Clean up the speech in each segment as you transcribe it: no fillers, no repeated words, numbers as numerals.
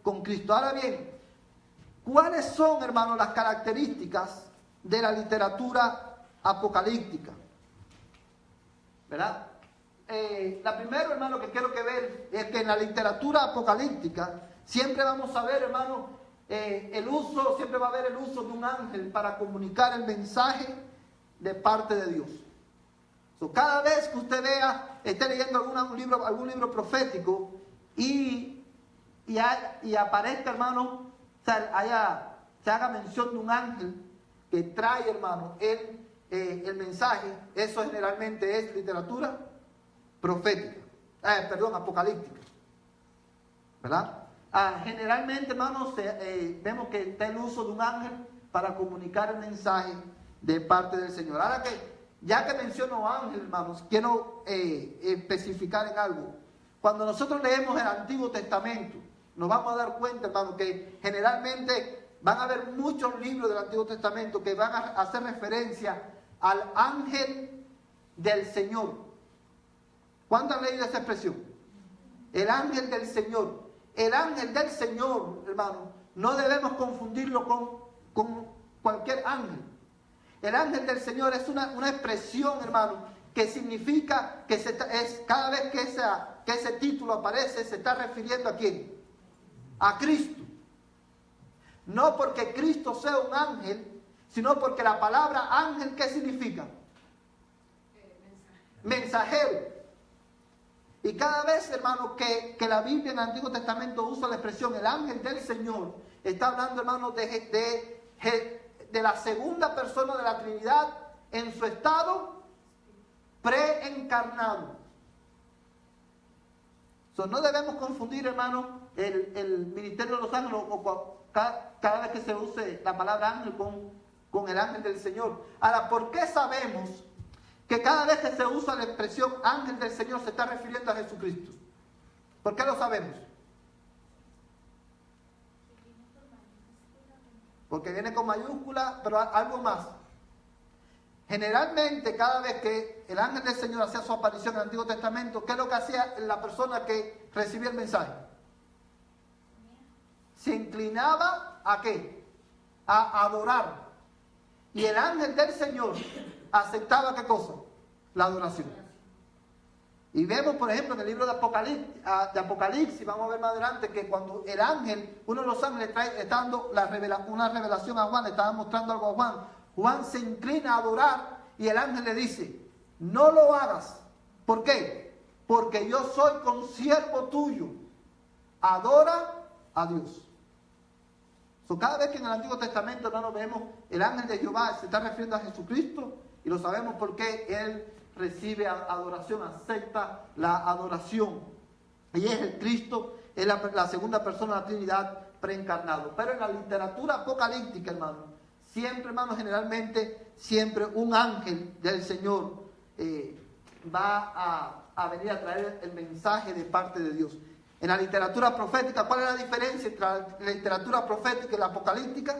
con Cristo. Ahora bien, ¿cuáles son, hermanos, las características de la literatura apocalíptica? ¿Verdad? La primera, hermano, que quiero que ver es que en la literatura apocalíptica siempre vamos a ver, hermano, siempre va a haber el uso de un ángel para comunicar el mensaje de parte de Dios. Cada vez que usted esté leyendo algún libro profético y aparezca, hermano, se haga mención de un ángel que trae, hermano, el mensaje, eso generalmente es literatura profética, apocalíptica, ¿verdad? Generalmente, hermanos, vemos que está el uso de un ángel para comunicar el mensaje de parte del Señor. Ahora ya que menciono ángel, hermanos, quiero especificar en algo. Cuando nosotros leemos el Antiguo Testamento, nos vamos a dar cuenta, hermanos, que generalmente van a haber muchos libros del Antiguo Testamento que van a hacer referencia al ángel del Señor. ¿Cuándo han leído esa expresión? El ángel del Señor. El ángel del Señor, hermano, no debemos confundirlo con cualquier ángel. El ángel del Señor es una expresión, hermano, que significa que cada vez que ese título aparece, se está refiriendo ¿a quién? A Cristo. No porque Cristo sea un ángel, sino porque la palabra ángel, ¿qué significa? Mensajero. Y cada vez, hermano, que la Biblia en el Antiguo Testamento usa la expresión el ángel del Señor, está hablando, hermano, de la segunda persona de la Trinidad en su estado preencarnado. No debemos confundir, hermano, el ministerio de los ángeles o cada vez que se use la palabra ángel con el ángel del Señor. Ahora, ¿por qué sabemos que cada vez que se usa la expresión ángel del Señor se está refiriendo a Jesucristo? ¿Por qué lo sabemos? Porque viene con mayúscula, pero algo más. Generalmente, cada vez que el ángel del Señor hacía su aparición en el Antiguo Testamento, ¿qué es lo que hacía la persona que recibía el mensaje? Se inclinaba ¿a qué? A adorar. Y el ángel del Señor aceptaba ¿qué cosa? La adoración. Y vemos, por ejemplo, en el libro de Apocalipsis, vamos a ver más adelante, que cuando el ángel, uno de los ángeles está dando una revelación a Juan, le estaba mostrando algo a Juan, Juan se inclina a adorar y el ángel le dice, no lo hagas. ¿Por qué? Porque yo soy consiervo tuyo. Adora a Dios. Cada vez que en el Antiguo Testamento no nos vemos, el ángel de Jehová se está refiriendo a Jesucristo y lo sabemos porque él recibe adoración, acepta la adoración. Y es el Cristo, es la segunda persona de la Trinidad preencarnado. Pero en la literatura apocalíptica, hermano, siempre, hermano, generalmente, siempre un ángel del Señor va a venir a traer el mensaje de parte de Dios. En la literatura profética, ¿cuál es la diferencia entre la literatura profética y la apocalíptica?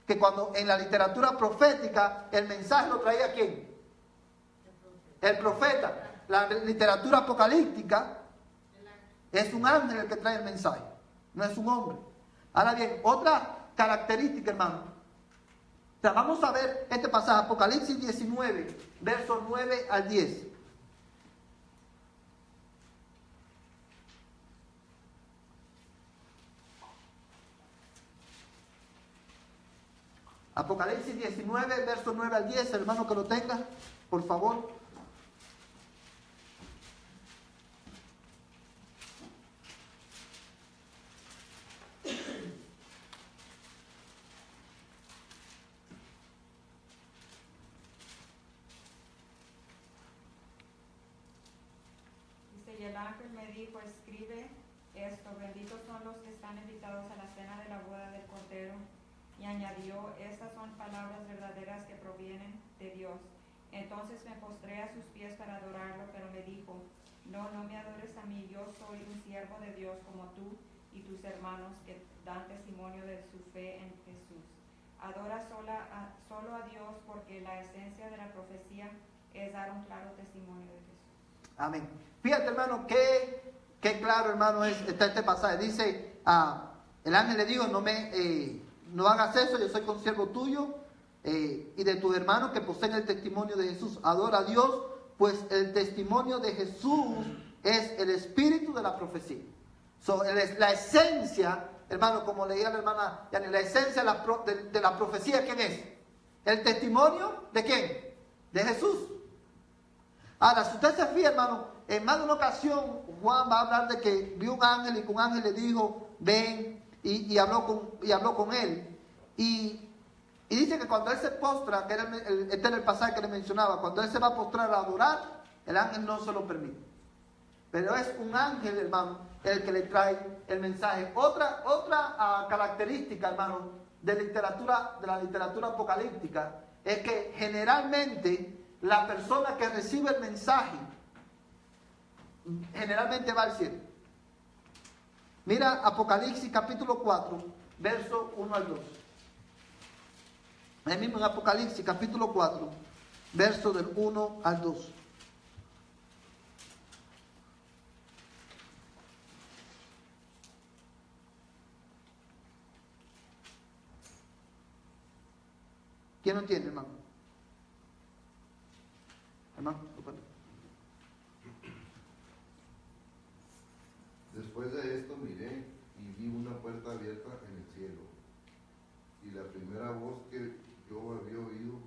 Que cuando en la literatura profética el mensaje lo traía ¿quién? El profeta. La literatura apocalíptica es un ángel el que trae el mensaje, no es un hombre. Ahora bien, otra característica, hermano. O sea, vamos a ver este pasaje, Apocalipsis 19, versos 9 al 10. Apocalipsis 19, versos 9 al 10, hermano que lo tenga, por favor. Dice, y el ángel me dijo, escribe esto, benditos son los que están invitados a la cena de la boda del Cordero. Y añadió, estas son palabras verdaderas que provienen de Dios. Entonces me postré a sus pies para adorarlo, pero me dijo, no me adores a mí, yo soy un siervo de Dios como tú y tus hermanos que dan testimonio de su fe en Jesús. Adora solo a Dios, porque la esencia de la profecía es dar un claro testimonio de Jesús. Amén. Fíjate, hermano, qué claro, hermano, está este pasaje. Dice, el ángel le dijo, no hagas eso, yo soy consiervo tuyo y de tus hermanos que poseen el testimonio de Jesús. Adora a Dios, pues el testimonio de Jesús es el espíritu de la profecía. La esencia, hermano, como leía la hermana Yani, la esencia de la profecía, ¿quién es? El testimonio de ¿quién? De Jesús. Ahora, si usted se fija, hermano, en más de una ocasión Juan va a hablar de que vio un ángel y que un ángel le dijo, ven, y habló con él. Y dice que cuando él se postra, que era este era el pasaje que le mencionaba, cuando él se va a postrar a adorar, el ángel no se lo permite. Pero es un ángel, hermano, el que le trae el mensaje. Otra característica, hermano, de la literatura apocalíptica es que generalmente la persona que recibe el mensaje generalmente va al cielo. Mira Apocalipsis capítulo 4, verso 1 al 2. Ahí mismo en Apocalipsis capítulo 4, verso del 1 al 2. ¿Quién no entiende, hermano? Hermano, después de esto miré y vi una puerta abierta en el cielo. Y la primera voz que yo había oído,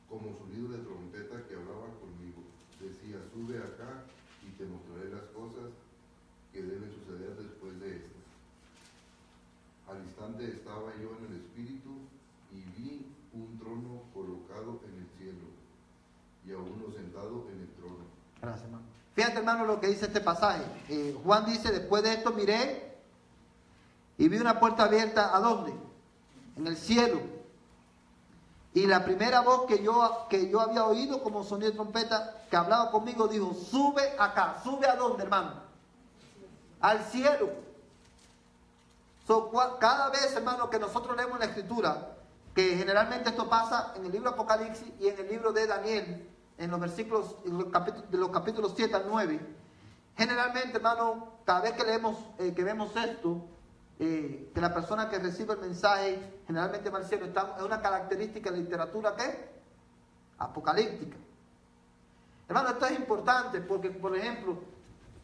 como sonido de trompeta que hablaba conmigo, decía, sube acá y te mostraré las cosas que deben suceder después de estas. Al instante estaba yo en el espíritu y vi un trono colocado en el cielo y a uno sentado en el trono. Gracias, hermano. Fíjate, hermano, lo que dice este pasaje. Juan dice, después de esto miré y vi una puerta abierta, ¿a dónde? En el cielo. Y la primera voz que yo había oído como sonido de trompeta que hablaba conmigo dijo, sube acá. ¿Sube a dónde, hermano? Al cielo. Cada vez, hermano, que nosotros leemos la Escritura, que generalmente esto pasa en el libro de Apocalipsis y en el libro de Daniel, en los versículos, de los capítulos 7 al 9, generalmente, hermano, cada vez que leemos, que vemos esto, que la persona que recibe el mensaje generalmente va al cielo, es una característica de la literatura ¿qué? Apocalíptica. Hermano, esto es importante porque, por ejemplo,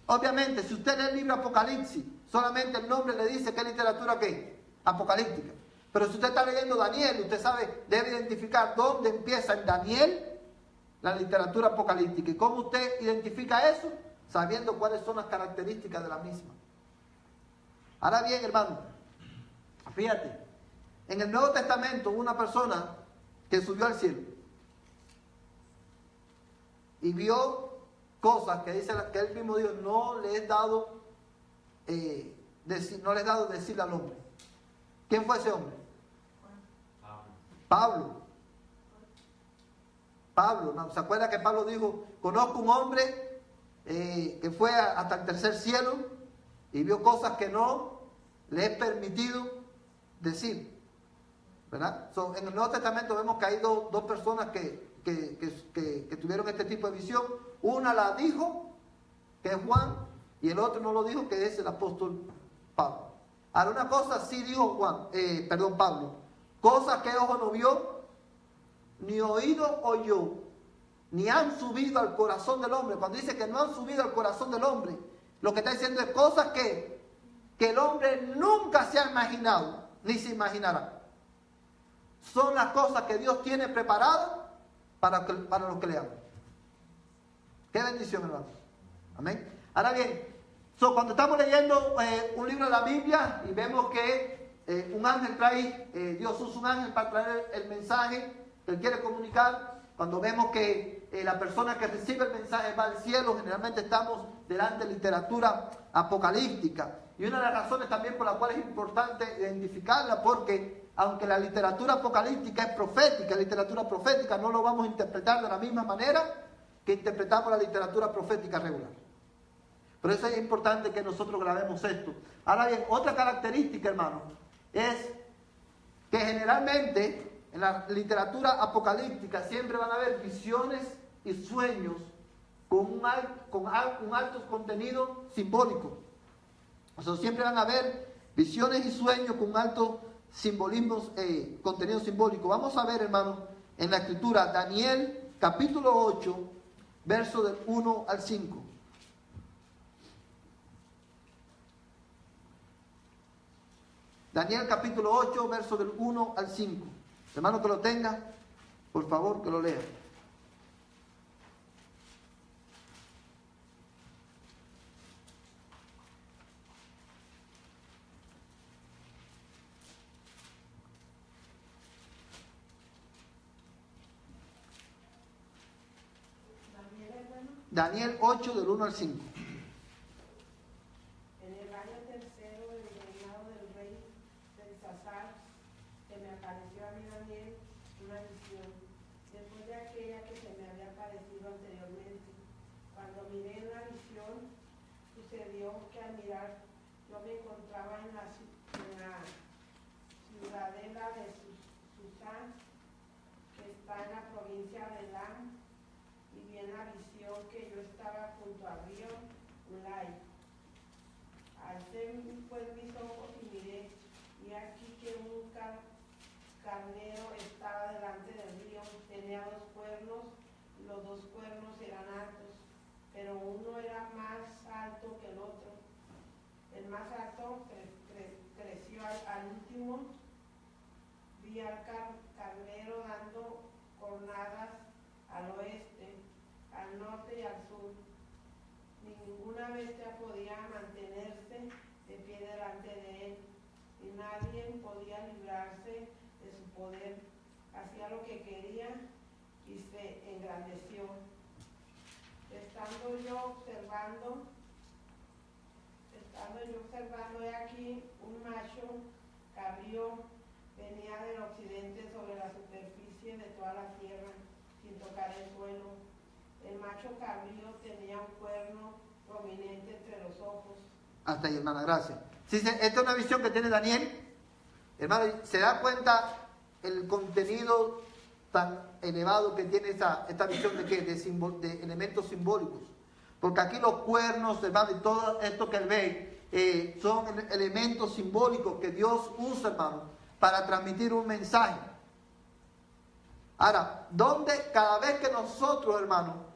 obviamente, si usted lee el libro Apocalipsis, solamente el nombre le dice que es literatura ¿qué? Apocalíptica. Pero si usted está leyendo Daniel, usted sabe, debe identificar dónde empieza en Daniel la literatura apocalíptica. ¿Y cómo usted identifica eso? Sabiendo cuáles son las características de la misma. Ahora bien, hermano, fíjate, en el Nuevo Testamento hubo una persona que subió al cielo y vio cosas que dice que él mismo dijo, no le he dado decirle al hombre. ¿Quién fue ese hombre? Pablo, ¿no? ¿Se acuerda que Pablo dijo, conozco un hombre que fue hasta el tercer cielo y vio cosas que no le he permitido decir? ¿Verdad? En el Nuevo Testamento vemos que hay dos personas que tuvieron este tipo de visión. Una la dijo, que es Juan, y el otro no lo dijo, que es el apóstol Pablo. Ahora, una cosa sí dijo Pablo, cosas que ojo no vio, ni oído oyó, ni han subido al corazón del hombre. Cuando dice que no han subido al corazón del hombre, lo que está diciendo es cosas que el hombre nunca se ha imaginado, ni se imaginará. Son las cosas que Dios tiene preparadas para los que le aman. Qué bendición, hermano. Amén. Ahora bien, cuando estamos leyendo un libro de la Biblia y vemos que un ángel Dios usa un ángel para traer el mensaje que él quiere comunicar, cuando vemos que la persona que recibe el mensaje va al cielo, generalmente estamos delante de literatura apocalíptica. Y una de las razones también por las cuales es importante identificarla, porque aunque la literatura apocalíptica es profética, la literatura profética no lo vamos a interpretar de la misma manera que interpretamos la literatura profética regular. Por eso es importante que nosotros grabemos esto. Ahora bien, otra característica, hermano, es que generalmente en la literatura apocalíptica siempre van a haber visiones y sueños con un alto contenido simbólico. O sea, siempre van a haber visiones y sueños con alto simbolismo, contenido simbólico. Vamos a ver, hermano, en la escritura, Daniel capítulo 8, verso del 1 al 5. Daniel capítulo 8, verso del 1 al 5. Hermano que lo tenga, por favor que lo lea. Daniel 8 del 1 al 5. En el año tercero del reinado del rey Belsasar, se me apareció a mí Daniel una visión, después de aquella que se me había aparecido anteriormente. Cuando miré en la visión, sucedió que al mirar yo me encontraba en la ciudadela de Susán, que está en la provincia de Elam, y vi en la visión que yo estaba junto al río Ulai. Alcé pues mis ojos y miré, y aquí que un carnero estaba delante del río, tenía 2 cuernos, y los 2 cuernos eran altos, pero uno era más alto que el otro. El más alto creció al último. Vi al carnero dando cornadas al oeste, al norte y al sur. Ninguna bestia podía mantenerse de pie delante de él, y nadie podía librarse de su poder. Hacía lo que quería y se engrandeció. Estando yo observando, he aquí un macho cabrío venía del occidente sobre la superficie de toda la tierra, sin tocar el suelo. El macho cabrío tenía un cuerno prominente entre los ojos. Hasta ahí, hermana, gracias. Sí, esta es una visión que tiene Daniel. Hermano, se da cuenta el contenido tan elevado que tiene esta visión de qué, de elementos simbólicos. Porque aquí los cuernos, hermano, y todo esto que él ve, son elementos simbólicos que Dios usa, hermano, para transmitir un mensaje. Ahora, ¿dónde cada vez que nosotros, hermano,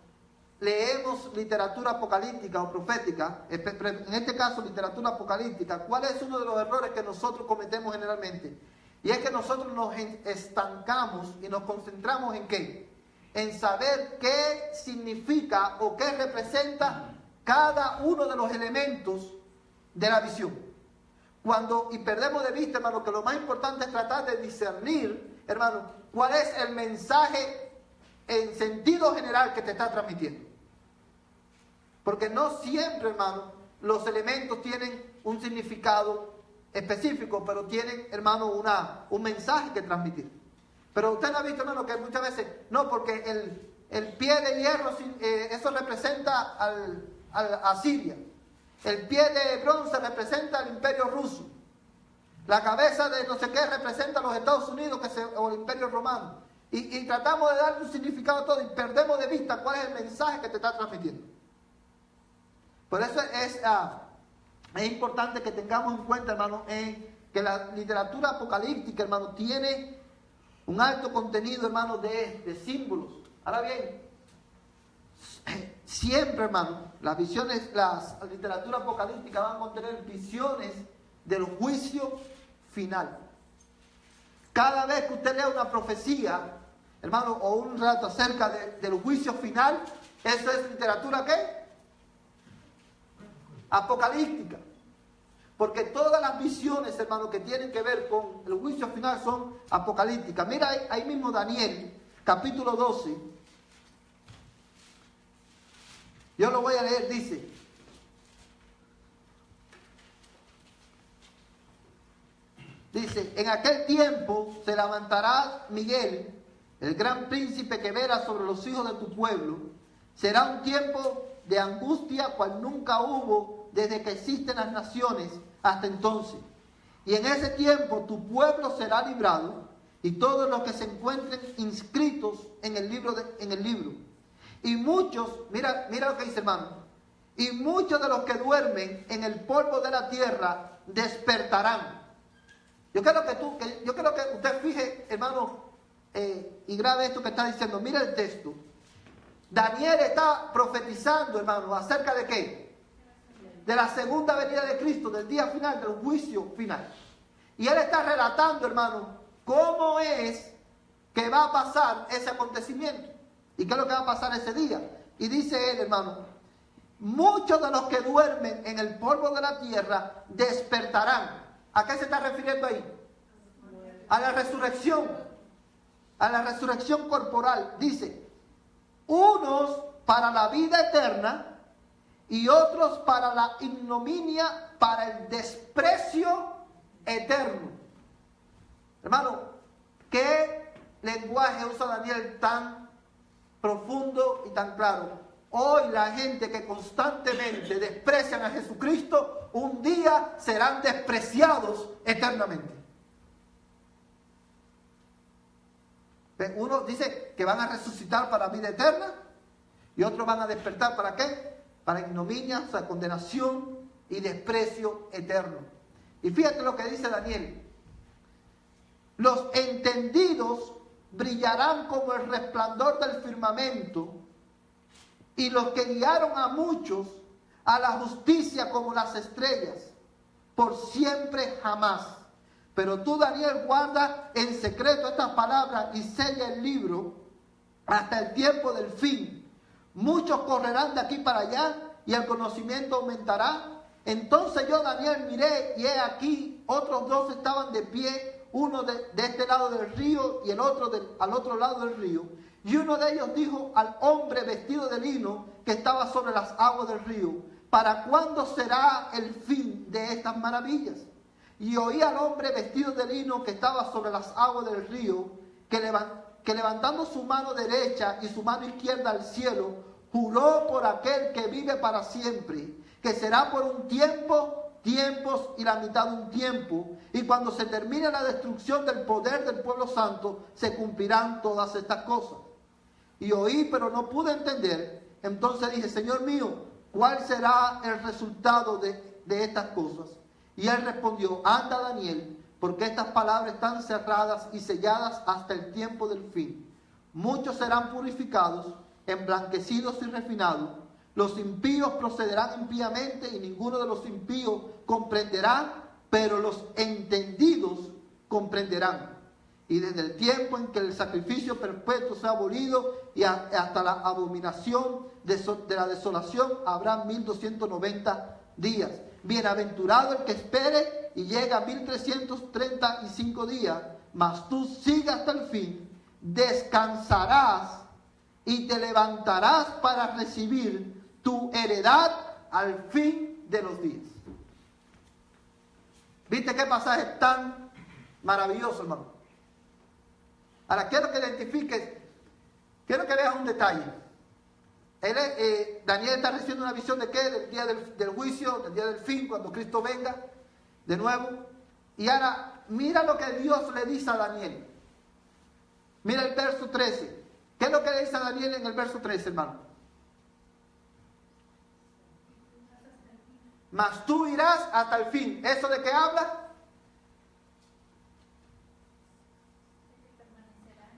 leemos literatura apocalíptica o profética, en este caso literatura apocalíptica, cuál es uno de los errores que nosotros cometemos generalmente? Y es que nosotros nos estancamos y nos concentramos en qué, en saber qué significa o qué representa cada uno de los elementos de la visión. Y perdemos de vista, hermano, que lo más importante es tratar de discernir, hermano, cuál es el mensaje en sentido general que te está transmitiendo. Porque no siempre, hermano, los elementos tienen un significado específico, pero tienen, hermano, un mensaje que transmitir. Pero usted no ha visto, hermano, que muchas veces, no, porque el pie de hierro, eso representa a Siria. El pie de bronce representa al imperio ruso. La cabeza de no sé qué representa a los Estados Unidos o el imperio romano. Y tratamos de darle un significado a todo y perdemos de vista cuál es el mensaje que te está transmitiendo. Por eso es importante que tengamos en cuenta, hermano, que la literatura apocalíptica, hermano, tiene un alto contenido, hermano, de símbolos. Ahora bien, siempre, hermano, la literatura apocalíptica van a contener visiones del juicio final. Cada vez que usted lea una profecía, hermano, o un relato acerca del juicio final, eso es literatura ¿qué? Apocalíptica. Porque todas las visiones, hermano, que tienen que ver con el juicio final son apocalípticas. Mira ahí mismo Daniel, capítulo 12. Yo lo voy a leer, dice: en aquel tiempo se levantará Miguel, el gran príncipe que vera sobre los hijos de tu pueblo. Será un tiempo de angustia cual nunca hubo desde que existen las naciones hasta entonces. Y en ese tiempo tu pueblo será librado, y todos los que se encuentren inscritos en el libro. Y muchos, mira lo que dice, hermano, y muchos de los que duermen en el polvo de la tierra despertarán. Yo quiero que usted fije, hermano, y grabe esto que está diciendo. Mira el texto. Daniel está profetizando, hermano, ¿acerca de qué? De la segunda venida de Cristo, del día final, del juicio final. Y él está relatando, hermano, cómo es que va a pasar ese acontecimiento. ¿Y qué es lo que va a pasar ese día? Y dice él, hermano, muchos de los que duermen en el polvo de la tierra despertarán. ¿A qué se está refiriendo ahí? A la resurrección. A la resurrección corporal. Dice, unos para la vida eterna y otros para la ignominia, para el desprecio eterno. Hermano, ¿qué lenguaje usa Daniel tan profundo y tan claro? Hoy la gente que constantemente desprecian a Jesucristo, un día serán despreciados eternamente. Uno dice que van a resucitar para vida eterna y otros van a despertar ¿para qué? Para ignominia, o sea, condenación y desprecio eterno. Y fíjate lo que dice Daniel. Los entendidos brillarán como el resplandor del firmamento, y los que guiaron a muchos a la justicia como las estrellas, por siempre jamás. Pero tú, Daniel, guarda en secreto estas palabras y sella el libro hasta el tiempo del fin. Muchos correrán de aquí para allá y el conocimiento aumentará. Entonces yo, Daniel, miré y he aquí otros dos estaban de pie, uno de este lado del río y el otro al otro lado del río. Y uno de ellos dijo al hombre vestido de lino que estaba sobre las aguas del río: ¿para cuándo será el fin de estas maravillas? Y oí al hombre vestido de lino que estaba sobre las aguas del río, que levantando su mano derecha y su mano izquierda al cielo, juró por aquel que vive para siempre, que será por un tiempo, tiempos y la mitad de un tiempo, y cuando se termine la destrucción del poder del pueblo santo, se cumplirán todas estas cosas. Y oí, pero no pude entender. Entonces dije: Señor mío, ¿cuál será el resultado de estas cosas? Y él respondió: anda, Daniel, porque estas palabras están cerradas y selladas hasta el tiempo del fin. Muchos serán purificados, emblanquecidos y refinados. Los impíos procederán impíamente y ninguno de los impíos comprenderá, pero los entendidos comprenderán. Y desde el tiempo en que el sacrificio perpetuo sea abolido y hasta la abominación de la desolación habrá 1290 días. Bienaventurado el que espere y llega a 1335 días, mas tú sigas hasta el fin, descansarás y te levantarás para recibir tu heredad al fin de los días. ¿Viste qué pasaje tan maravilloso, hermano? Ahora quiero que identifiques, quiero que veas un detalle. Daniel está recibiendo una visión de qué, del día del juicio, del día del fin, cuando Cristo venga de nuevo. Y ahora mira lo que Dios le dice a Daniel. Mira el verso 13. ¿Qué es lo que le dice a Daniel en el verso 13, hermano? Mas tú irás hasta el fin. ¿Eso de qué habla?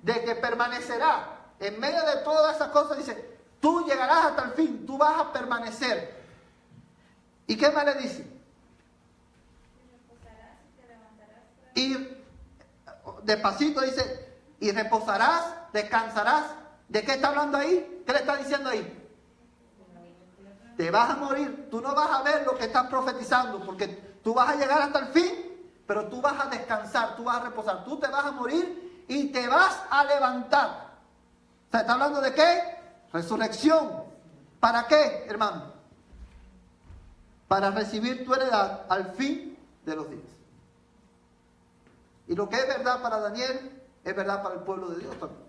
De que permanecerá. En medio de todas esas cosas dice: tú llegarás hasta el fin, tú vas a permanecer. ¿Y qué más le dice? Y despacito dice: y reposarás, descansarás. ¿De qué está hablando ahí? ¿Qué le está diciendo ahí? Te vas a morir, tú no vas a ver lo que estás profetizando, porque tú vas a llegar hasta el fin, pero tú vas a descansar, tú vas a reposar, tú te vas a morir y te vas a levantar. O sea, ¿está hablando de qué? Resurrección. ¿Para qué, hermano? Para recibir tu heredad al fin de los días. Y lo que es verdad para Daniel es verdad para el pueblo de Dios también.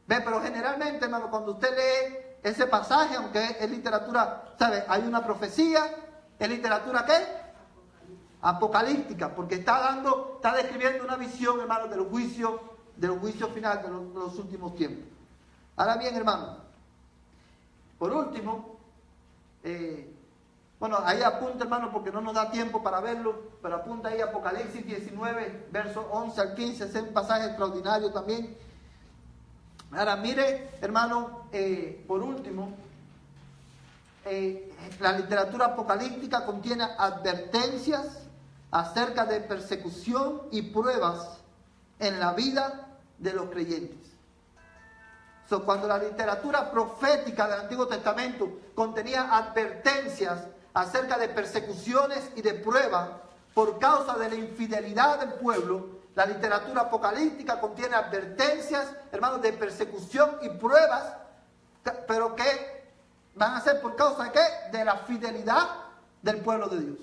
¿Ve? Pero generalmente, hermano, cuando usted lee ese pasaje, aunque es literatura, ¿sabe? Hay una profecía. ¿Es literatura qué? Apocalíptica, porque está describiendo una visión, hermano, del juicio final de los últimos tiempos. Ahora bien, hermano, por último, Bueno, ahí apunta, hermano, porque no nos da tiempo para verlo, pero apunta ahí Apocalipsis 19, versos 11 al 15, es un pasaje extraordinario también. Ahora, mire, hermano, por último, la literatura apocalíptica contiene advertencias acerca de persecución y pruebas en la vida de los creyentes. Cuando la literatura profética del Antiguo Testamento contenía advertencias acerca de persecuciones y de pruebas por causa de la infidelidad del pueblo, la literatura apocalíptica contiene advertencias, hermanos, de persecución y pruebas, pero que van a ser por causa de ¿qué? De la fidelidad del pueblo de Dios.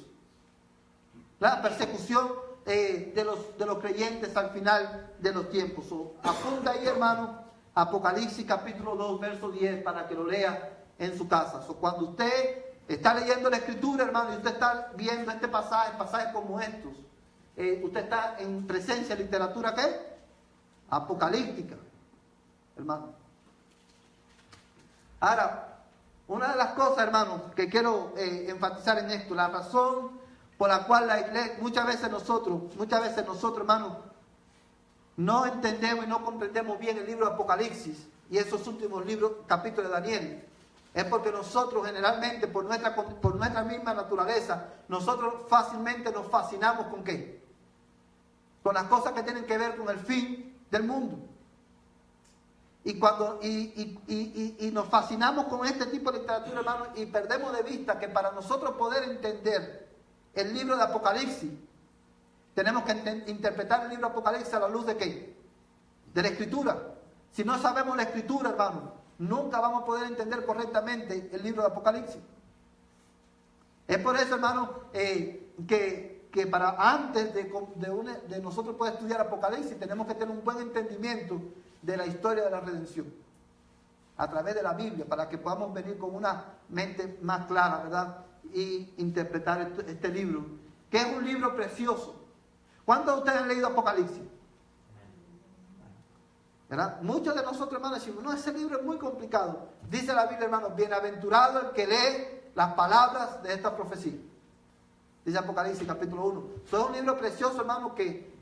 La persecución de los creyentes al final de los tiempos. Apunta ahí, hermano, Apocalipsis capítulo 2, verso 10, para que lo lea en su casa. Cuando usted está leyendo la Escritura, hermano, y usted está viendo este pasaje, pasajes como estos, usted está en presencia de literatura, ¿qué? Apocalíptica, hermano. Ahora, una de las cosas, hermano, que quiero enfatizar en esto, la razón por la cual la iglesia, muchas veces nosotros, hermano, no entendemos y no comprendemos bien el libro de Apocalipsis y esos últimos libros, capítulos de Daniel. Es porque nosotros generalmente, por nuestra misma naturaleza, nosotros fácilmente nos fascinamos ¿con qué? Con las cosas que tienen que ver con el fin del mundo. Y nos fascinamos con este tipo de literatura, hermano, y perdemos de vista que para nosotros poder entender el libro de Apocalipsis, tenemos que interpretar el libro de Apocalipsis a la luz de ¿qué? De la Escritura. Si no sabemos la Escritura, hermano, nunca vamos a poder entender correctamente el libro de Apocalipsis. Es por eso, hermano, que para antes de nosotros poder estudiar Apocalipsis, tenemos que tener un buen entendimiento de la historia de la redención a través de la Biblia, para que podamos venir con una mente más clara, ¿verdad? Y interpretar este libro, que es un libro precioso. ¿Cuántos de ustedes han leído Apocalipsis? ¿Verdad? Muchos de nosotros, hermanos, decimos, no, ese libro es muy complicado. Dice la Biblia, hermanos, bienaventurado el que lee las palabras de esta profecía. Dice Apocalipsis capítulo 1. Es un libro precioso, hermanos, que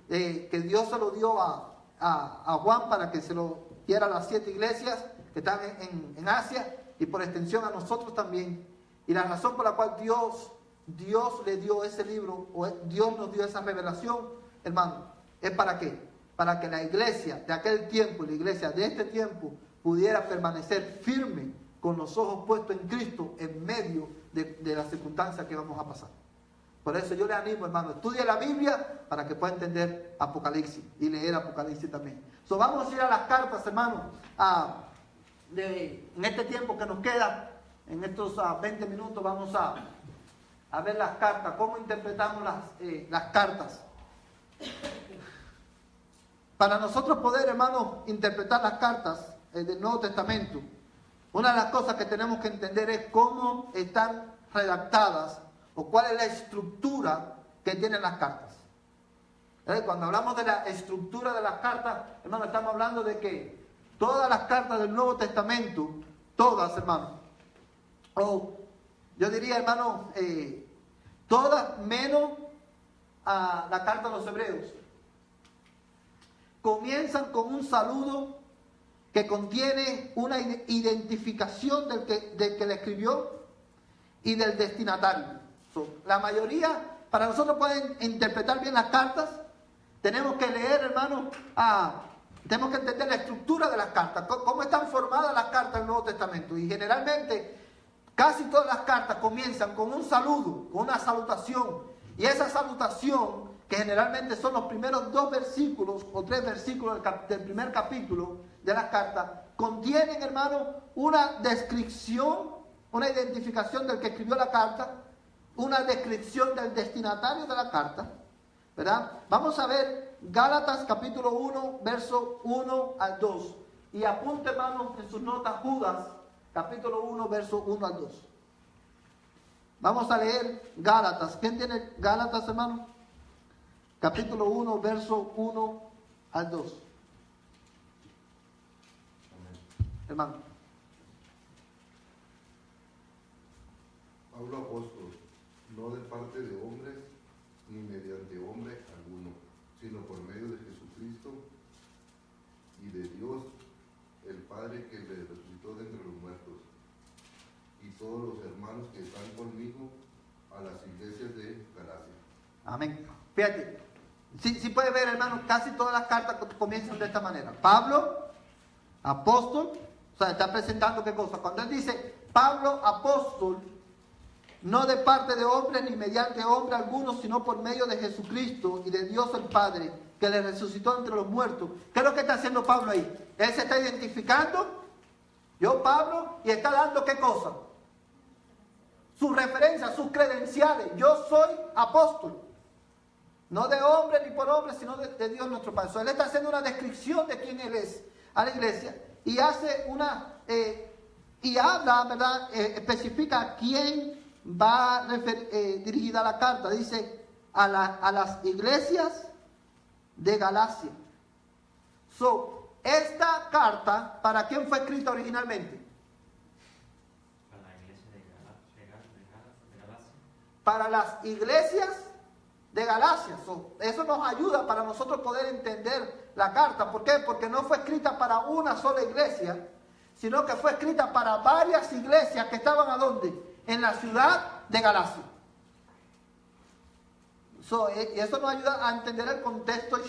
Dios se lo dio a Juan para que se lo diera a las 7 iglesias que están en Asia y por extensión a nosotros también. Y la razón por la cual Dios le dio ese libro, o Dios nos dio esa revelación, hermano, es ¿para qué? Para que la iglesia de aquel tiempo y la iglesia de este tiempo pudiera permanecer firme con los ojos puestos en Cristo en medio de las circunstancias que vamos a pasar. Por eso yo le animo, hermano, estudie la Biblia para que pueda entender Apocalipsis y leer Apocalipsis también. Vamos a ir a las cartas, hermano, en este tiempo que nos queda, en estos 20 minutos vamos a ver las cartas, cómo interpretamos las cartas. Para nosotros poder, hermanos, interpretar las cartas del Nuevo Testamento, una de las cosas que tenemos que entender es cómo están redactadas o cuál es la estructura que tienen las cartas. Cuando hablamos de la estructura de las cartas, hermano, estamos hablando de que todas las cartas del Nuevo Testamento, todas, hermano, o yo diría, hermano, todas menos a la carta a los Hebreos, comienzan con un saludo que contiene una identificación del que le escribió y del destinatario. La mayoría, para nosotros poder interpretar bien las cartas, tenemos que leer, hermano, tenemos que entender la estructura de las cartas, cómo están formadas las cartas del Nuevo Testamento. Y generalmente, casi todas las cartas comienzan con un saludo, con una salutación. Y esa salutación, que generalmente son los primeros 2 versículos o 3 versículos del primer capítulo de las cartas, contienen, hermano, una descripción, una identificación del que escribió la carta, una descripción del destinatario de la carta, ¿verdad? Vamos a ver Gálatas capítulo 1, verso 1 al 2. Y apunte, hermano, en sus notas Judas, capítulo 1, verso 1 al 2. Vamos a leer Gálatas. ¿Quién tiene Gálatas, hermano? Capítulo 1, verso 1 al 2. Hermano. Pablo apóstol, no de parte de hombres, ni mediante hombre alguno, sino por medio de Jesucristo y de Dios, el Padre que le resucitó de entre los muertos, y todos los hermanos que están conmigo a las iglesias de Galacia. Amén. Fíjate, si puede ver, hermano, casi todas las cartas comienzan de esta manera. Pablo, apóstol, o sea, está presentando qué cosa. Cuando él dice, Pablo, apóstol, no de parte de hombre ni mediante hombre alguno, sino por medio de Jesucristo y de Dios el Padre, que le resucitó entre los muertos. ¿Qué es lo que está haciendo Pablo ahí? Él se está identificando, yo Pablo, y está dando qué cosa. Sus referencias, sus credenciales. Yo soy apóstol. No de hombre ni por hombre, sino de Dios nuestro Padre. Él está haciendo una descripción de quién él es a la iglesia y hace y habla, ¿verdad? Especifica a quién va dirigida la carta. Dice a las iglesias de Galacia. Esta carta, ¿para quién fue escrita originalmente? Para la iglesia de Galacia. Para las iglesias de Galacia. Eso nos ayuda para nosotros poder entender la carta. ¿Por qué? Porque no fue escrita para una sola iglesia, sino que fue escrita para varias iglesias que estaban ¿a dónde? En la ciudad de Galacia. Y eso nos ayuda a entender el contexto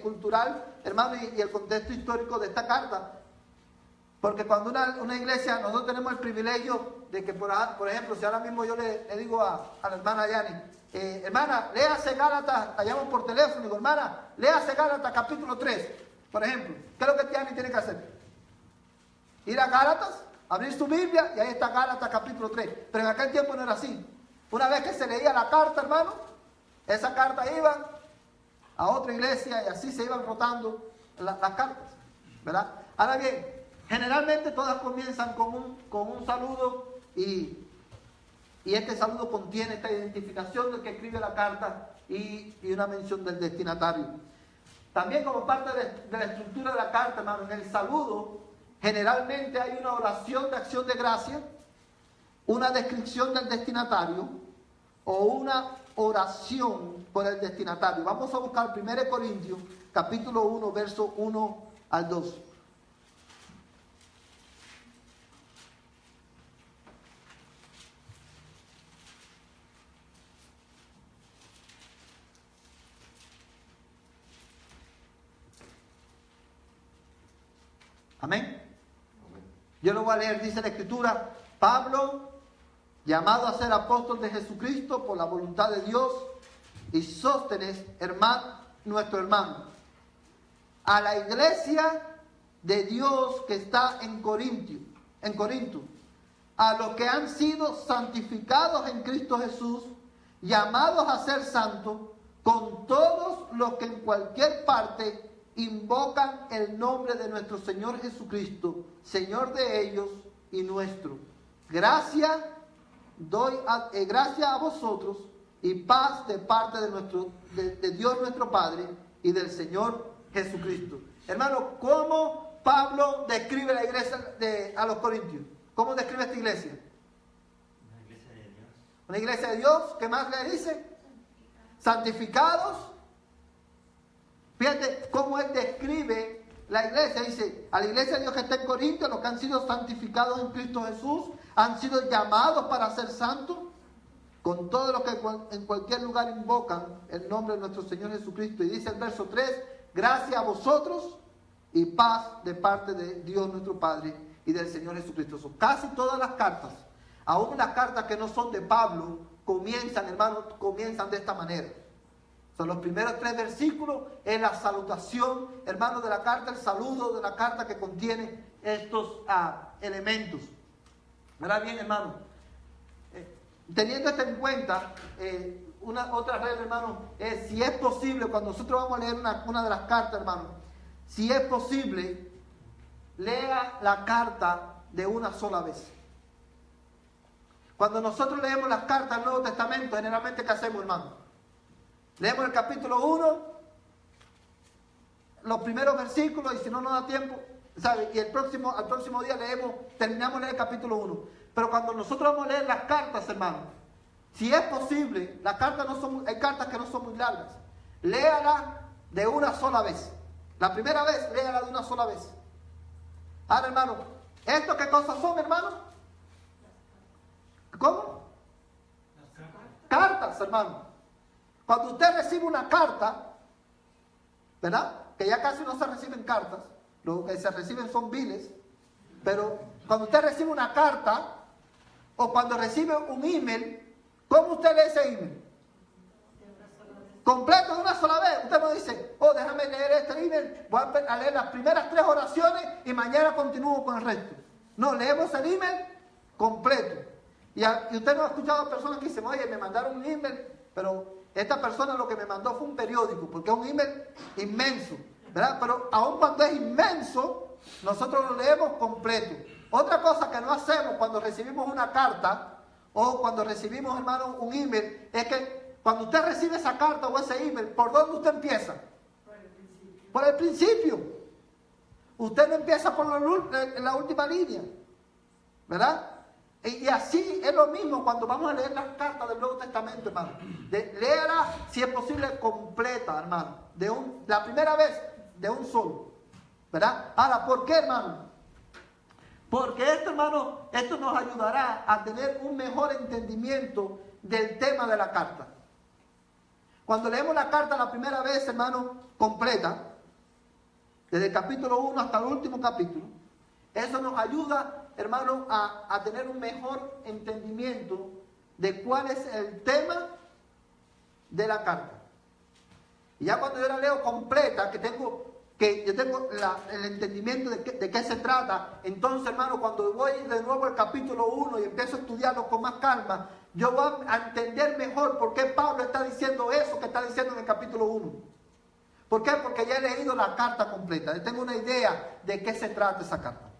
cultural, hermano, y el contexto histórico de esta carta. Porque cuando una iglesia, nosotros tenemos el privilegio de que, por ejemplo, si ahora mismo yo le digo a la hermana Yani, hermana, léase Gálatas, la llamo por teléfono y digo, hermana, léase Gálatas capítulo 3, por ejemplo. ¿Qué es lo que Yani tiene que hacer? Ir a Gálatas, abrir su Biblia y ahí está Gálatas capítulo 3. Pero en aquel tiempo no era así. Una vez que se leía la carta, hermano, esa carta iba a otra iglesia y así se iban rotando las cartas, ¿verdad? Ahora bien, generalmente todas comienzan con un saludo y este saludo contiene esta identificación del que escribe la carta y una mención del destinatario. También como parte de la estructura de la carta, hermano, en el saludo generalmente hay una oración de acción de gracia, una descripción del destinatario o una oración por el destinatario. Vamos a buscar 1 Corintios capítulo 1, verso 1 al 2. Amén. Yo lo voy a leer, dice la Escritura, Pablo, llamado a ser apóstol de Jesucristo por la voluntad de Dios, y Sóstenes, nuestro hermano, a la iglesia de Dios que está en Corinto, a los que han sido santificados en Cristo Jesús, llamados a ser santos, con todos los que en cualquier parte invocan el nombre de nuestro Señor Jesucristo, Señor de ellos y nuestro. Gracias a vosotros y paz de parte de Dios nuestro Padre y del Señor Jesucristo. Hermano, ¿cómo Pablo describe la iglesia a los corintios? ¿Cómo describe esta iglesia? Una iglesia de Dios. Una iglesia de Dios, ¿qué más le dice? Santificados. Fíjate cómo él describe la iglesia. Dice, a la iglesia de Dios que está en Corinto, los que han sido santificados en Cristo Jesús, han sido llamados para ser santos, con todos los que en cualquier lugar invocan el nombre de nuestro Señor Jesucristo. Y dice el verso 3, gracias a vosotros y paz de parte de Dios nuestro Padre y del Señor Jesucristo. Casi todas las cartas, aún las cartas que no son de Pablo, comienzan de esta manera. Son los primeros 3 versículos, es la salutación, hermano, de la carta, el saludo de la carta que contiene estos elementos. ¿Verdad bien, hermano? Teniendo esto en cuenta, otra regla, hermano, es si es posible, cuando nosotros vamos a leer una de las cartas, hermano, si es posible, lea la carta de una sola vez. Cuando nosotros leemos las cartas del Nuevo Testamento, generalmente, ¿qué hacemos, hermano? Leemos el capítulo 1, los primeros versículos, y si no nos da tiempo, ¿sabe? Y al próximo día terminamos de leer el capítulo 1. Pero cuando nosotros vamos a leer las cartas, hermano, si es posible, las cartas no son, hay cartas que no son muy largas. Léala de una sola vez. La primera vez, léala de una sola vez. Ahora, hermano, ¿esto qué cosas son, hermano? ¿Cómo? Cartas, hermano. Cuando usted recibe una carta, ¿verdad? Que ya casi no se reciben cartas, lo que se reciben son biles, pero cuando usted recibe una carta o cuando recibe un email, ¿cómo usted lee ese email? Completo de una sola vez. Usted no dice, oh, déjame leer este email, voy a leer las primeras 3 oraciones y mañana continúo con el resto. No, leemos el email completo. Y usted no ha escuchado a personas que dicen, oye, me mandaron un email, pero esta persona lo que me mandó fue un periódico, porque es un email inmenso, ¿verdad? Pero aun cuando es inmenso, nosotros lo leemos completo. Otra cosa que no hacemos cuando recibimos una carta o cuando recibimos, hermano, un email, es que cuando usted recibe esa carta o ese email, ¿por dónde usted empieza? Por el principio. Usted no empieza por la última línea, ¿verdad? Y así es lo mismo cuando vamos a leer las cartas del Nuevo Testamento, hermano. Léala, si es posible, completa, hermano. La primera vez, de un solo. ¿Verdad? Ahora, ¿por qué, hermano? Porque esto, hermano, esto nos ayudará a tener un mejor entendimiento del tema de la carta. Cuando leemos la carta la primera vez, hermano, completa, desde el capítulo 1 hasta el último capítulo, eso nos ayuda, hermano, a tener un mejor entendimiento de cuál es el tema de la carta. Y ya cuando yo la leo completa, que yo tengo el entendimiento de qué se trata, entonces, hermano, cuando voy de nuevo al capítulo 1 y empiezo a estudiarlo con más calma, yo voy a entender mejor por qué Pablo está diciendo eso que está diciendo en el capítulo 1. ¿Por qué? Porque ya he leído la carta completa. Yo tengo una idea de qué se trata esa carta.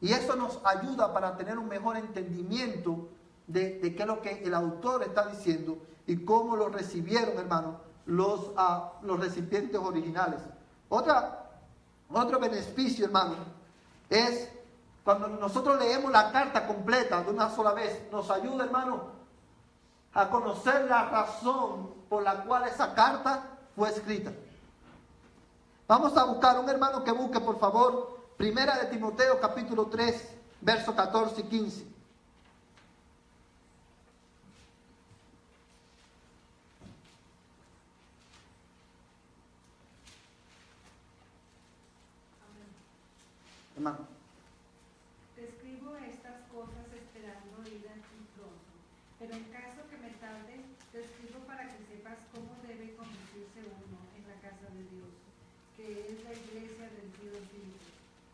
Y eso nos ayuda para tener un mejor entendimiento de qué es lo que el autor está diciendo y cómo lo recibieron, hermano, los recipientes originales. Otro beneficio, hermano, es cuando nosotros leemos la carta completa de una sola vez, nos ayuda, hermano, a conocer la razón por la cual esa carta fue escrita. Vamos a buscar un hermano que busque, por favor, Primera de Timoteo, capítulo 3, versos 14 y 15. Hermano. Te escribo estas cosas esperando ir a ti pronto, pero en caso que me tarde, te escribo para que sepas cómo debe conducirse uno en la casa de Dios, que es la iglesia del Dios vivo,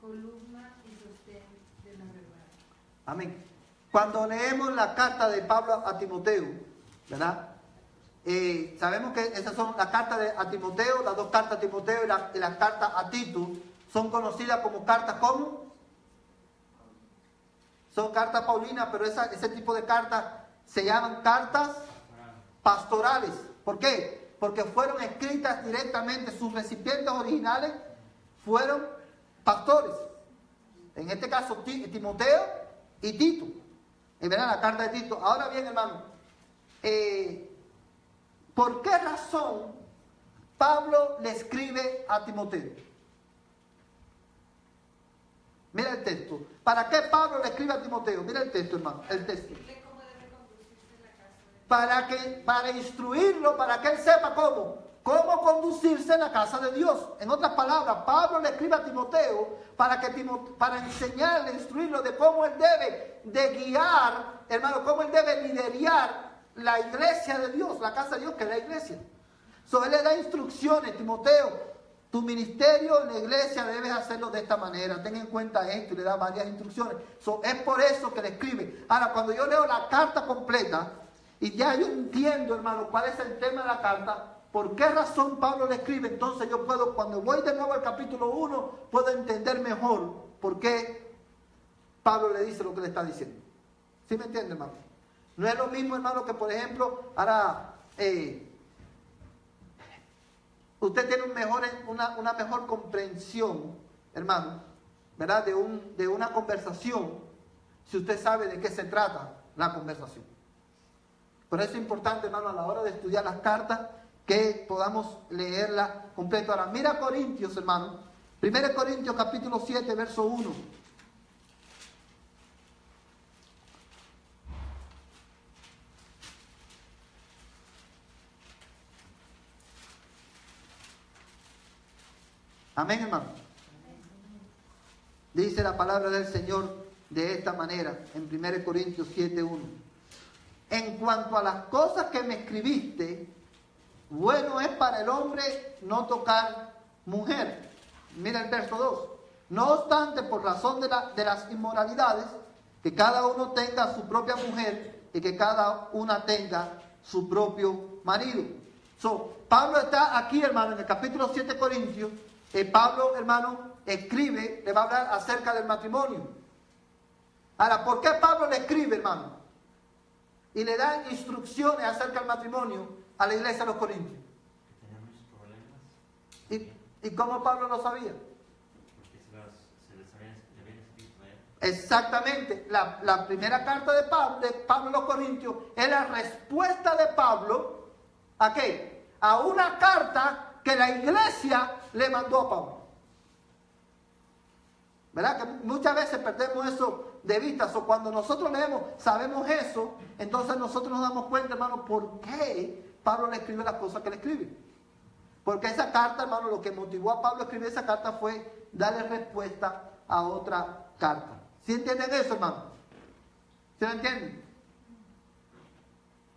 columna y sostén de la verdad. Amén. Cuando leemos la carta de Pablo a Timoteo, ¿verdad? Sabemos que esas son la carta a Timoteo, las 2 cartas a Timoteo y la carta a Tito, son conocidas como cartas, ¿cómo? Son cartas paulinas, pero ese tipo de cartas se llaman cartas pastorales. ¿Por qué? Porque fueron escritas directamente, sus recipientes originales fueron pastores. En este caso, Timoteo y Tito. Y verán la carta de Tito. Ahora bien, hermano, ¿por qué razón Pablo le escribe a Timoteo? Mira el texto. ¿Para qué Pablo le escribe a Timoteo? Mira el texto, hermano. El texto. Para instruirlo, para que él sepa cómo conducirse en la casa de Dios. En otras palabras, Pablo le escribe a Timoteo para enseñarle, instruirlo de cómo él debe de guiar, hermano, cómo él debe liderar la iglesia de Dios, la casa de Dios, que es la iglesia. Él le da instrucciones, Timoteo. Tu ministerio en la iglesia debes hacerlo de esta manera. Ten en cuenta esto y le da varias instrucciones. Es por eso que le escribe. Ahora, cuando yo leo la carta completa y ya yo entiendo, hermano, cuál es el tema de la carta, por qué razón Pablo le escribe, entonces yo puedo, cuando voy de nuevo al capítulo 1, puedo entender mejor por qué Pablo le dice lo que le está diciendo. ¿Sí me entiende, hermano? No es lo mismo, hermano, que por ejemplo, ahora usted tiene una mejor comprensión, hermano, ¿verdad? De una conversación si usted sabe de qué se trata la conversación. Por eso es importante, hermano, a la hora de estudiar las cartas, que podamos leerla completa. Ahora, mira Corintios, hermano. 1 Corintios capítulo 7, verso 1. Amén, hermano. Dice la palabra del Señor de esta manera, en 1 Corintios 7, 1. En cuanto a las cosas que me escribiste, bueno es para el hombre no tocar mujer. Mira el verso 2. No obstante, por razón de las inmoralidades, que cada uno tenga su propia mujer y que cada una tenga su propio marido. Pablo está aquí, hermano, en el capítulo 7 de Corintios. Pablo, hermano, escribe, le va a hablar acerca del matrimonio. Ahora, ¿por qué Pablo le escribe, hermano? Y le da instrucciones acerca del matrimonio a la iglesia de los Corintios. Que tenían muchos problemas. ¿Y cómo Pablo lo sabía? Porque se les habían escrito a él. Exactamente. La primera carta de Pablo a los Corintios es la respuesta de Pablo ¿a qué? A una carta que la iglesia le mandó a Pablo. ¿Verdad? Que muchas veces perdemos eso de vista. Cuando nosotros leemos, sabemos eso, entonces nosotros nos damos cuenta, hermano, por qué Pablo le escribe las cosas que le escribe. Porque esa carta, hermano, lo que motivó a Pablo a escribir esa carta fue darle respuesta a otra carta. ¿Sí entienden eso, hermano? ¿Sí lo entienden?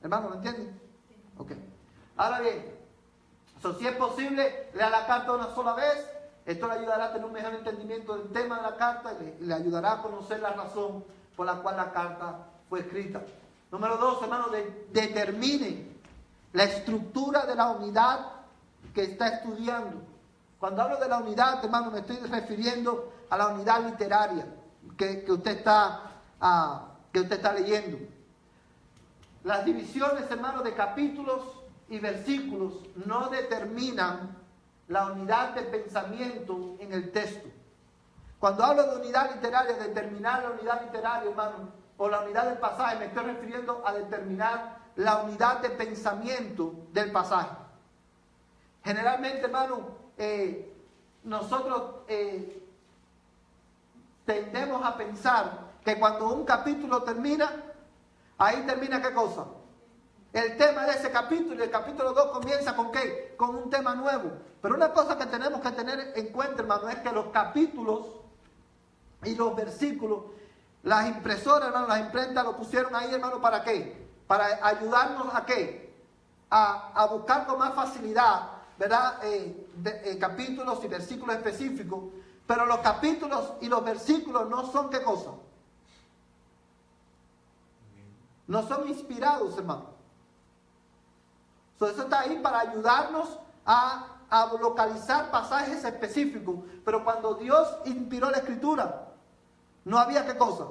¿Hermano, lo entienden? Ok. Ahora bien, si es posible, lea la carta una sola vez. Esto le ayudará a tener un mejor entendimiento del tema de la carta y le ayudará a conocer la razón por la cual la carta fue escrita. Número 2, hermano, determine la estructura de la unidad que está estudiando. Cuando hablo de la unidad, hermano, me estoy refiriendo a la unidad literaria que usted está leyendo. Las divisiones, hermano, de capítulos y versículos no determinan la unidad de pensamiento en el texto. Cuando hablo de unidad literaria, determinar la unidad literaria, hermano, o la unidad del pasaje, me estoy refiriendo a determinar la unidad de pensamiento del pasaje. Generalmente, hermano, nosotros tendemos a pensar que cuando un capítulo termina, ahí termina ¿qué cosa? El tema de ese capítulo, y el capítulo 2 comienza ¿con qué? Con un tema nuevo. Pero una cosa que tenemos que tener en cuenta, hermano, es que los capítulos y los versículos, las impresoras, hermano, las imprentas lo pusieron ahí, hermano, ¿para qué? Para ayudarnos ¿a qué? A buscar con más facilidad, ¿verdad? Capítulos y versículos específicos. Pero los capítulos y los versículos no son ¿qué cosa? No son inspirados, hermano. Eso está ahí para ayudarnos a localizar pasajes específicos. Pero cuando Dios inspiró la escritura, no había ¿qué cosa?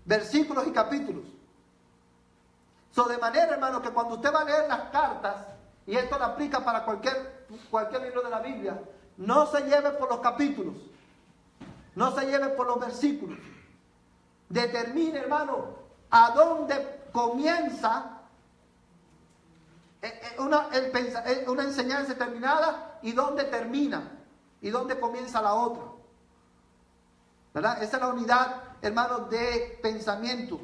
Versículos y capítulos. De manera, hermano, que cuando usted va a leer las cartas, y esto lo aplica para cualquier libro de la Biblia, no se lleve por los capítulos, no se lleve por los versículos. Determine, hermano, a dónde comienza una enseñanza determinada y dónde termina y dónde comienza la otra. ¿Verdad? Esa es la unidad, hermano, de pensamiento.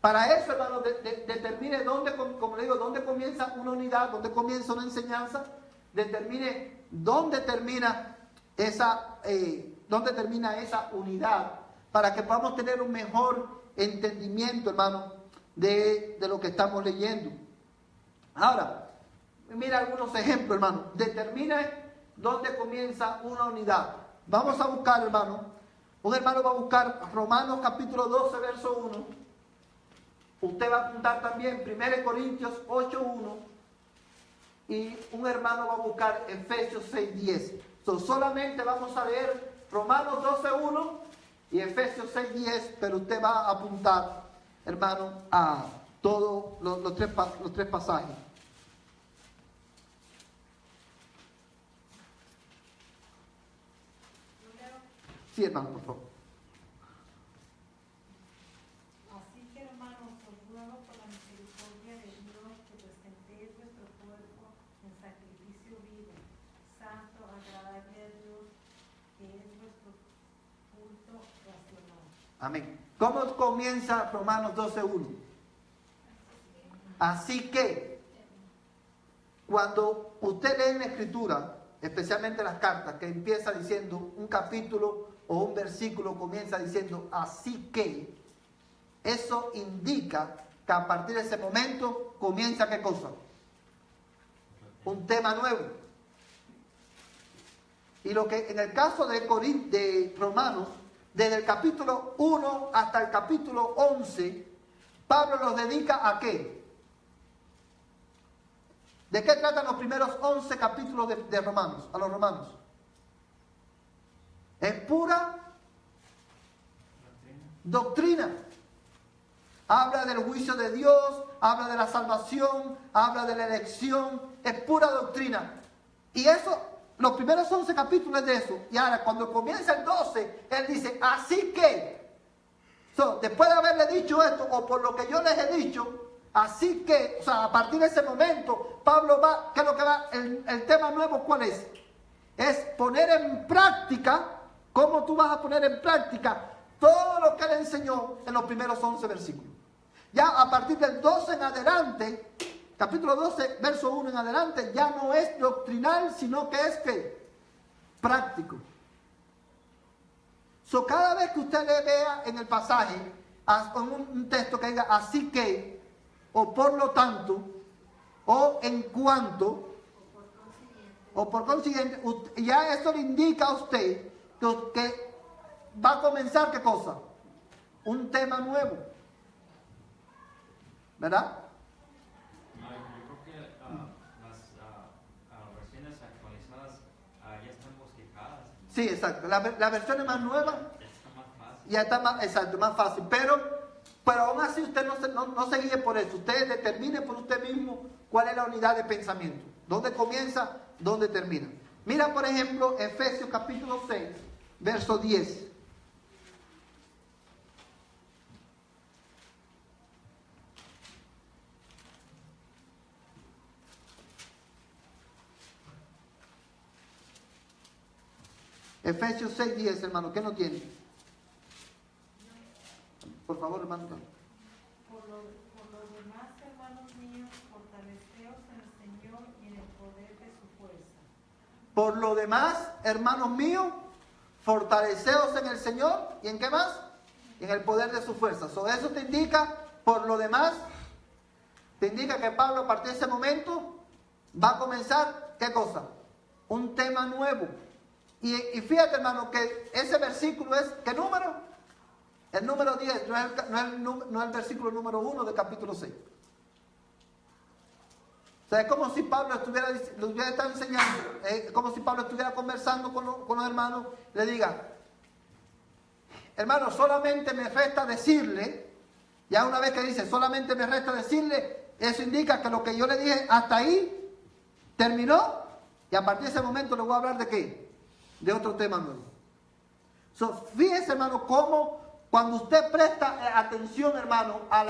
Para eso, hermano, determine dónde, como le digo, dónde comienza una unidad, dónde comienza una enseñanza, determine dónde termina esa unidad, para que podamos tener un mejor entendimiento, hermano, de lo que estamos leyendo. Ahora, mira algunos ejemplos, hermano. Determine dónde comienza una unidad. Vamos a buscar, hermano. Un hermano va a buscar Romanos capítulo 12, verso 1. Usted va a apuntar también 1 Corintios 8, 1. Y un hermano va a buscar Efesios 6, 10. Solamente vamos a leer Romanos 12, 1 y Efesios 6, 10. Pero usted va a apuntar, hermano, a todos los tres pasajes. Sí, hermano, por favor. agradable a Dios, que es nuestro culto racional. Amén. ¿Cómo comienza Romanos 12:1? Así que, cuando usted lee en la Escritura, especialmente las cartas, que empieza diciendo un capítulo o un versículo, comienza diciendo así que, eso indica que a partir de ese momento comienza ¿qué cosa? Un tema nuevo. Y lo que en el caso de Romanos, desde el capítulo 1 hasta el capítulo 11, Pablo los dedica ¿a qué? ¿De qué tratan los primeros 11 capítulos de Romanos, a los romanos? Es pura doctrina. Habla del juicio de Dios, habla de la salvación, habla de la elección, es pura doctrina. Y eso, los primeros 11 capítulos es de eso. Y ahora, cuando comienza el 12, él dice, así que, después de haberle dicho esto, o por lo que yo les he dicho, así que, o sea, a partir de ese momento, Pablo va, ¿qué es lo que va? El tema nuevo, ¿cuál es? Es poner en práctica, ¿cómo tú vas a poner en práctica todo lo que él enseñó en los primeros 11 versículos? Ya a partir del 12 en adelante, capítulo 12, verso 1 en adelante, ya no es doctrinal, sino que es ¿qué? Práctico. Cada vez que usted le vea en el pasaje, en un texto que diga así que, o por lo tanto, o en cuanto, o por consiguiente, ya eso le indica a usted que va a comenzar ¿qué cosa? Un tema nuevo. ¿Verdad? No, yo creo que las versiones actualizadas ya están bosquejadas. Sí, exacto. La versión más nueva Está más fácil. ya está más, exacto, más fácil. Pero aún así usted no se guíe por eso. Usted determine por usted mismo cuál es la unidad de pensamiento. ¿Dónde comienza? ¿Dónde termina? Mira, por ejemplo, Efesios capítulo 6, verso 10. Efesios 6, 10, hermano. ¿Qué no tiene? Por favor, hermano. Por lo demás, hermanos míos, fortaleceos en el Señor y en el poder de su fuerza. Por lo demás, hermanos míos, fortaleceos en el Señor. ¿Y en qué más? En el poder de su fuerza. Eso te indica, por lo demás, te indica que Pablo a partir de ese momento va a comenzar, ¿qué cosa? Un tema nuevo. Y fíjate, hermano, que ese versículo es, ¿qué número? El número 10, no es el versículo número 1 del capítulo 6. O sea, es como si Pablo le hubiera estado enseñando, como si Pablo estuviera conversando con los hermanos, le diga, hermano, solamente me resta decirle, ya una vez que dice, solamente me resta decirle, eso indica que lo que yo le dije hasta ahí terminó, y a partir de ese momento le voy a hablar de ¿qué? De otro tema nuevo. Fíjese, hermano, cómo cuando usted presta atención, hermano, a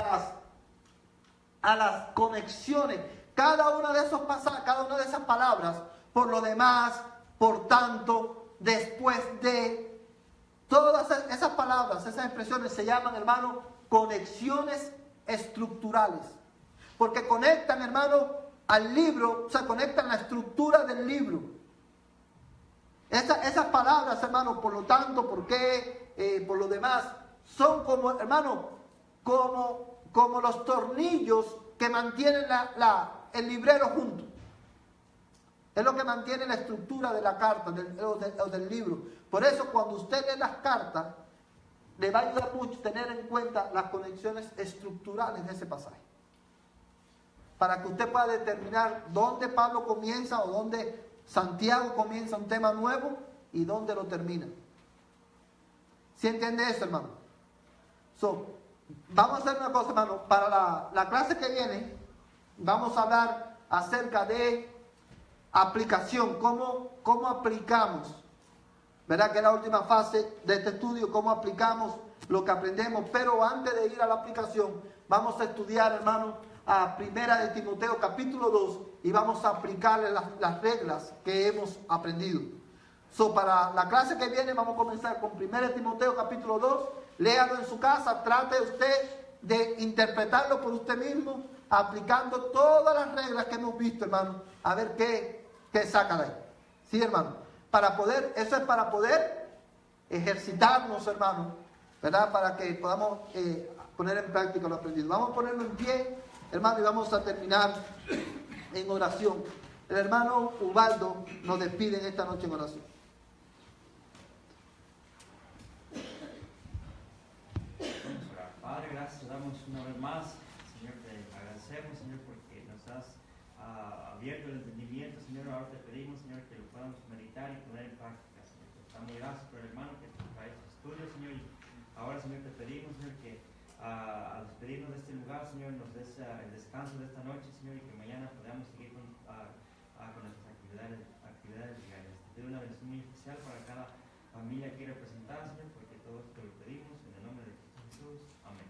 las conexiones, cada una de esos pasajes, cada una de esas palabras, por lo demás, por tanto, después de, todas esas palabras, esas expresiones se llaman, hermano, conexiones estructurales. Porque conectan, hermano, al libro, o sea, conectan la estructura del libro. Esas palabras, hermano, por lo tanto, por qué, por lo demás, son como, hermano, como los tornillos que mantienen el librero junto. Es lo que mantiene la estructura de la carta o del libro. Por eso, cuando usted lee las cartas, le va a ayudar mucho tener en cuenta las conexiones estructurales de ese pasaje. Para que usted pueda determinar dónde Pablo comienza o dónde Santiago comienza un tema nuevo y dónde lo termina. ¿Sí entiende eso, hermano? Vamos a hacer una cosa, hermano. Para la clase que viene, vamos a hablar acerca de aplicación. ¿Cómo aplicamos? ¿Verdad? Que es la última fase de este estudio. ¿Cómo aplicamos lo que aprendemos? Pero antes de ir a la aplicación, vamos a estudiar, hermano, a Primera de Timoteo, capítulo 2. y vamos a aplicarle las reglas que hemos aprendido. Para la clase que viene vamos a comenzar con 1 Timoteo capítulo 2. Léalo en su casa, trate usted de interpretarlo por usted mismo, aplicando todas las reglas que hemos visto, hermano, a ver qué saca de ahí. Sí, hermano. Eso es para poder ejercitarnos, hermano, ¿verdad? Para que podamos poner en práctica lo aprendido. Vamos a ponerlo en pie, hermano, y vamos a terminar en oración. El hermano Ubaldo nos despide en esta noche en oración. Vamos a orar. Padre, gracias, te damos una vez más. Señor, te agradecemos, Señor, porque nos has abierto el entendimiento, Señor. Ahora te pedimos, Señor, que lo podamos meditar y poner en práctica, Señor. Te damos gracias por el hermano que trae este estudio, Señor. Y ahora, Señor, te pedimos, Señor, que al despedirnos de este lugar, Señor, nos des el descanso de esta noche, Señor, y que mañana podamos seguir con nuestras actividades diarias. Te pido una bendición muy especial para cada familia aquí representada, Señor, porque todo esto lo pedimos en el nombre de Cristo Jesús. Amén.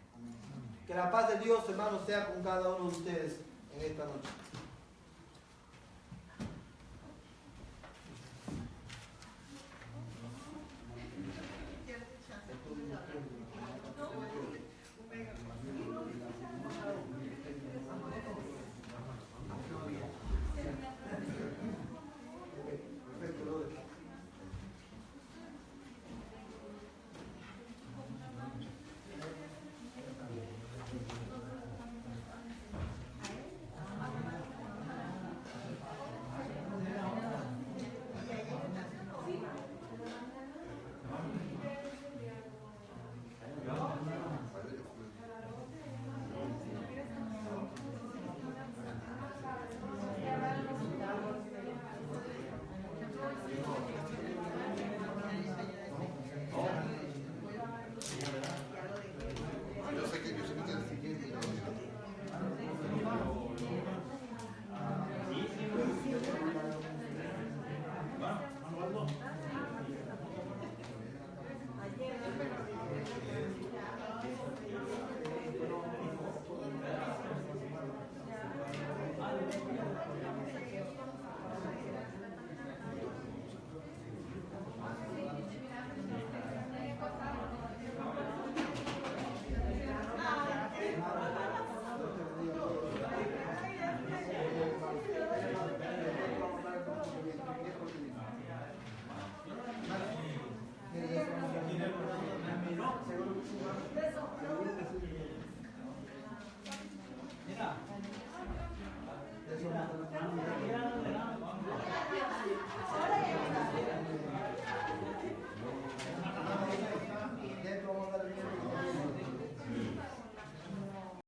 Que la paz de Dios, hermano, sea con cada uno de ustedes en esta noche.